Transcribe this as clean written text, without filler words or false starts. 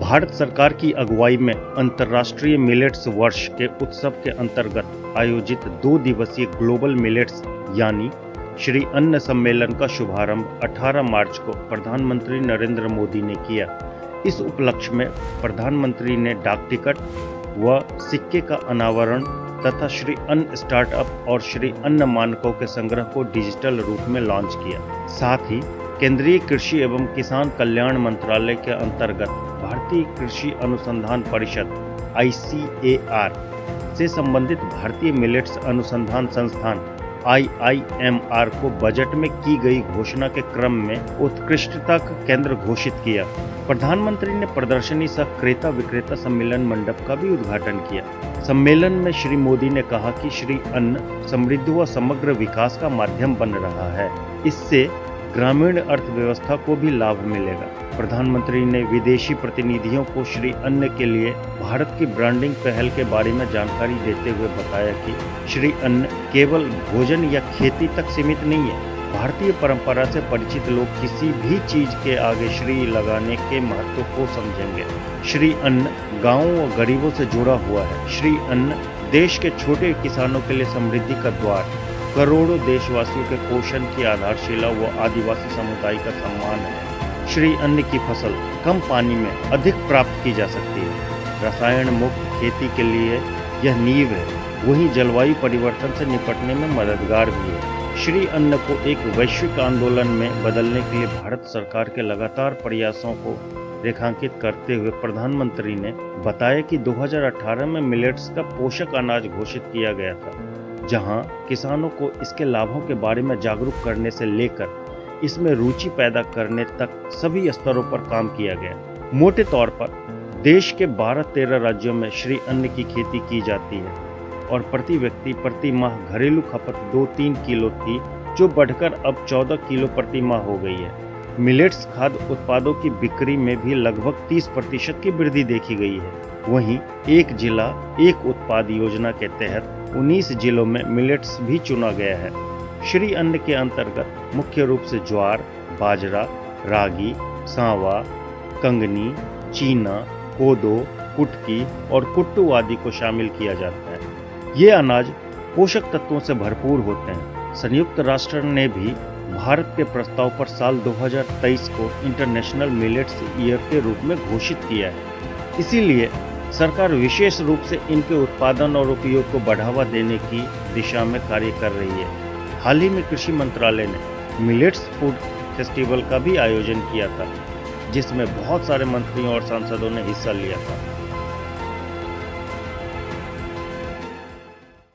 भारत सरकार की अगुवाई में अंतर्राष्ट्रीय मिलेट्स वर्ष के उत्सव के अंतर्गत आयोजित 2 दिवसीय ग्लोबल मिलेट्स यानी श्री अन्न सम्मेलन का शुभारंभ 18 मार्च को प्रधानमंत्री नरेंद्र मोदी ने किया। इस उपलक्ष्य में प्रधानमंत्री ने डाक टिकट व सिक्के का अनावरण तथा श्री अन्न स्टार्टअप और श्री अन्न मानकों के संग्रह को डिजिटल रूप में लॉन्च किया। साथ ही केंद्रीय कृषि एवं किसान कल्याण मंत्रालय के अंतर्गत भारतीय कृषि अनुसंधान परिषद ICAR से संबंधित भारतीय मिलेट्स अनुसंधान संस्थान IIMR को बजट में की गई घोषणा के क्रम में उत्कृष्टता का केंद्र घोषित किया। प्रधानमंत्री ने प्रदर्शनी सह क्रेता विक्रेता सम्मेलन मंडप का भी उद्घाटन किया। सम्मेलन में श्री मोदी ने कहा कि श्री अन्न समृद्धि व समग्र विकास का माध्यम बन रहा है। इससे ग्रामीण अर्थव्यवस्था को भी लाभ मिलेगा। प्रधानमंत्री ने विदेशी प्रतिनिधियों को श्री अन्न के लिए भारत की ब्रांडिंग पहल के बारे में जानकारी देते हुए बताया कि श्री अन्न केवल भोजन या खेती तक सीमित नहीं है। भारतीय परंपरा से परिचित लोग किसी भी चीज के आगे श्री लगाने के महत्व को समझेंगे। श्री अन्न गांवों व गरीबों से जुड़ा हुआ है। श्री अन्न देश के छोटे किसानों के लिए समृद्धि का द्वार, करोड़ों देशवासियों के पोषण की आधारशिला व आदिवासी समुदाय का सम्मान है। श्री अन्न की फसल कम पानी में अधिक प्राप्त की जा सकती है। रसायन मुक्त खेती के लिए यह नींव है, वहीं जलवायु परिवर्तन से निपटने में मददगार भी है। श्री अन्न को एक वैश्विक आंदोलन में बदलने के लिए भारत सरकार के लगातार प्रयासों को रेखांकित करते हुए प्रधानमंत्री ने बताया कि 2018 में मिलेट्स का पोषक अनाज घोषित किया गया था, जहां किसानों को इसके लाभों के बारे में जागरूक करने से लेकर इसमें रुचि पैदा करने तक सभी स्तरों पर काम किया गया। मोटे तौर पर देश के 12-13 राज्यों में श्री अन्न की खेती की जाती है और प्रति व्यक्ति प्रति माह घरेलू खपत 2-3 किलो थी, जो बढ़कर अब 14 किलो प्रति माह हो गई है। मिलेट्स खाद्य उत्पादों की बिक्री में भी लगभग 30% की वृद्धि देखी गई है। वहीं एक जिला एक उत्पाद योजना के तहत 19 जिलों में मिलेट्स भी चुना गया है। श्री अन्न के अंतर्गत मुख्य रूप से ज्वार, बाजरा, रागी, सांवा, कंगनी, चीना, कोदो, कुटकी और कुट्टू आदि को शामिल किया जाता है। ये अनाज पोषक तत्वों से भरपूर होते हैं। संयुक्त राष्ट्र ने भी भारत के प्रस्ताव पर साल 2023 को इंटरनेशनल मिलेट्स ईयर के रूप में घोषित किया है। इसीलिए सरकार विशेष रूप से इनके उत्पादन और उपयोग को बढ़ावा देने की दिशा में कार्य कर रही है। हाल ही में कृषि मंत्रालय ने मिलेट्स फूड फेस्टिवल का भी आयोजन किया था, जिसमें बहुत सारे मंत्रियों और सांसदों ने हिस्सा लिया था।